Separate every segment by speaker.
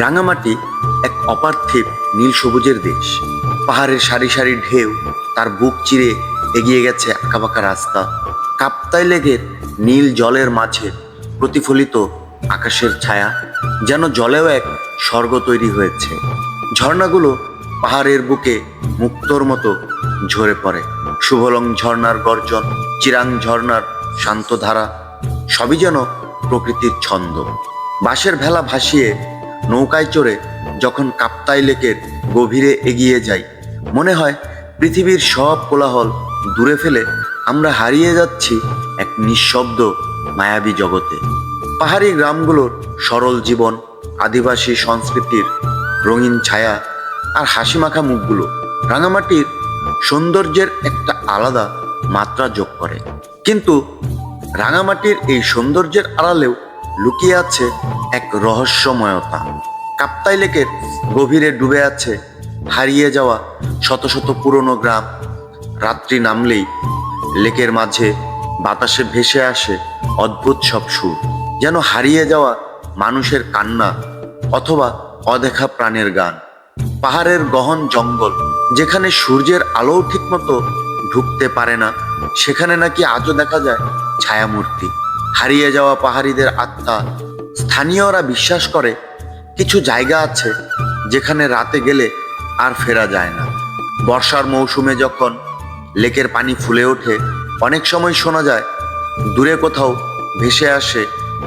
Speaker 1: রাঙামাটি এক অপার্থিব নীল সবুজের দেশ। পাহাড়ের সারি সারি ঢেউ তার বুক চিরে এগিয়ে গেছে আঁকাবাঁকা রাস্তা। কাপ্তাই লেকের নীল জলের মাঝে প্রতিফলিত আকাশের ছায়া, যেন জলেও এক স্বর্গ তৈরি হয়েছে। ঝর্ণাগুলো পাহাড়ের বুকে মুক্তোর মতো ঝরে পড়ে। শুভলং ঝর্ণার গর্জন, চিরাং ঝর্ণার শান্ত ধারা, সবই যেন প্রকৃতির ছন্দ। বাঁশের ভেলা ভাসিয়ে নৌকায় চড়ে যখন কাপ্তাই লেকের গভীরে এগিয়ে যাই, মনে হয় পৃথিবীর সব কোলাহল দূরে ফেলে আমরা হারিয়ে যাচ্ছি এক নিঃশব্দ মায়াবী জগতে। পাহাড়ি গ্রামগুলোর সরল জীবন, আদিবাসী সংস্কৃতির রঙিন ছায়া আর হাসিমাখা মুখগুলো রাঙামাটির সৌন্দর্যের একটা আলাদা মাত্রা যোগ করে। কিন্তু রাঙামাটির এই সৌন্দর্যের আড়ালেও লুকিয়ে আছে এক রহস্যময়তা। কাপ্তাই লেকের গভীরে ডুবে আছে হারিয়ে যাওয়া শত শত পুরনো গ্রাম। রাত্রি নামলেই লেকের মাঝে বাতাসে ভেসে আসে অদ্ভুত সব সুর, যেন হারিয়ে যাওয়া মানুষের কান্না অথবা অদেখা প্রাণের গান। পাহাড়ের গহন জঙ্গল, যেখানে সূর্যের আলোও ঠিকমতো ঢুকতে পারে না, সেখানে নাকি আজও দেখা যায় ছায়ামূর্তি, হারিয়ে যাওয়া পাহাড়িদের আত্মা। স্থানীয়রা বিশ্বাস করে কিছু জায়গা আছে যেখানে রাতে গেলে আর ফেরা যায় না। বর্ষার মৌসুমে যখন লেকের পানি ফুলে ওঠে, অনেক সময় শোনা যায় দূরে কোথাও ভেসে আসে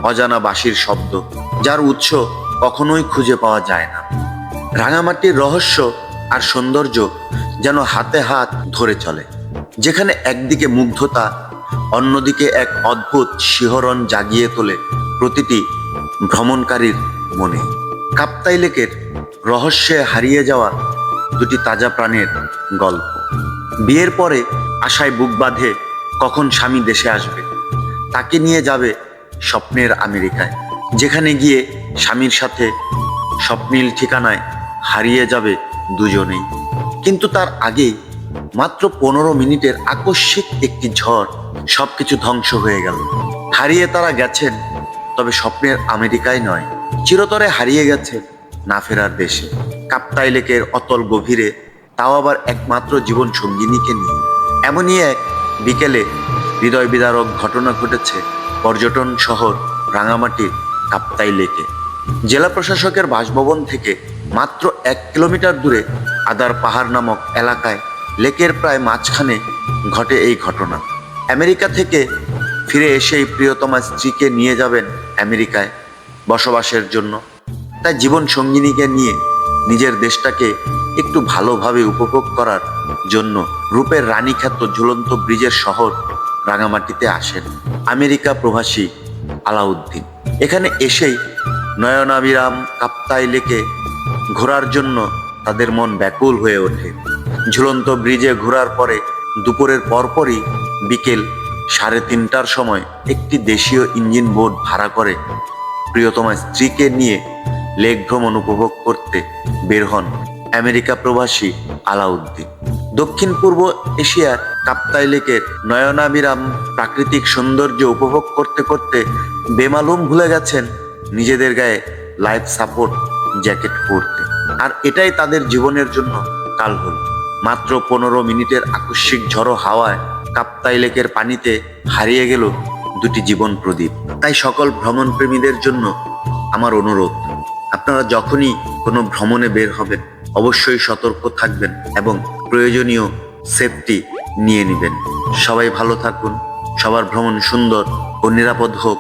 Speaker 1: অজানা বাঁশির শব্দ, যার উৎস কখনোই খুঁজে পাওয়া যায় না। রাঙামাটির রহস্য আর সৌন্দর্য যেন হাতে হাত ধরে চলে, যেখানে একদিকে মুগ্ধতা, অন্যদিকে এক অদ্ভুত শিহরণ জাগিয়ে তোলে প্রতিটি ভ্রমণকারীর মনে। কাপ্তাই লেকের রহস্যে হারিয়ে যাওয়া দুটি তাজা প্রাণের গল্প। বিয়ের পরে আশায় বুক বাঁধে কখন স্বামী দেশে আসবে, তাকে নিয়ে যাবে স্বপ্নের আমেরিকায়, যেখানে গিয়ে স্বামীর সাথে স্বপ্নীল ঠিকানায় হারিয়ে যাবে দুজনেই। কিন্তু তার আগেই মাত্র 15 মিনিটের আকস্মিক একটি ঝড় সবকিছু ধ্বংস হয়ে গেল। হারিয়ে তারা গেছেন, তবে স্বপ্নের আমেরিকায় নয়, চিরতরে হারিয়ে গেছে না ফেরার দেশে। কাপ্তাই লেকের অতল গভীরে, তাও আবার একমাত্র জীবন সঙ্গিনীকে নিয়ে। এমনই এক বিকেলে হৃদয় বিদারক ঘটনা ঘটেছে পর্যটন শহর রাঙামাটির কাপ্তাই লেকে। জেলা প্রশাসকের বাসভবন থেকে মাত্র 1 কিলোমিটার দূরে আদার পাহাড় নামক এলাকায় লেকের প্রায় মাঝখানে ঘটে এই ঘটনা। আমেরিকা থেকে ফিরে এসেই প্রিয়তমা স্ত্রীকে নিয়ে যাবেন আমেরিকায় বসবাসের জন্য। তাই জীবন সঙ্গিনীকে নিয়ে নিজের দেশটাকে একটু ভালোভাবে উপভোগ করার জন্য রূপের রানী খ্যাত ঝুলন্ত ব্রিজের শহর রাঙামাটিতে আসেন আমেরিকা প্রবাসী আলাউদ্দিন। এখানে এসেই নয়নাভিরাম কাপ্তাই লেকে ঘোরার জন্য তাদের মন ব্যাকুল হয়ে ওঠে। ঝুলন্ত ব্রিজে ঘোরার পরে দুপুরের পরপরই বিকেল 3:30টার সময় একটি দেশীয় ইঞ্জিন বোট ভাড়া করে প্রিয়তমা স্ত্রীকে নিয়ে লেক ভ্রমণ উপভোগ করতে বের হন আমেরিকা প্রবাসী আলাউদ্দিন। দক্ষিণ পূর্ব এশিয়ার কাপ্তাই লেকের নয়নাভিরাম প্রাকৃতিক সৌন্দর্য উপভোগ করতে করতে বেমালুম ভুলে গেছেন নিজেদের গায়ে লাইফ সাপোর্ট জ্যাকেট পরতে। আর এটাই তাদের জীবনের জন্য কাল হল। মাত্র 15 মিনিটের আকস্মিক ঝড়ো হাওয়ায় কাপ্তাই লেকের পানিতে হারিয়ে গেল দুটি জীবন প্রদীপ। তাই সকল ভ্রমণ প্রেমীদের জন্য আমার অনুরোধ, আপনারা যখনই কোনো ভ্রমণে বের হবেন অবশ্যই সতর্ক থাকবেন এবং প্রয়োজনীয় সেফটি নিয়ে নেবেন। সবাই ভালো থাকুন, সবার ভ্রমণ সুন্দর ও নিরাপদ হোক।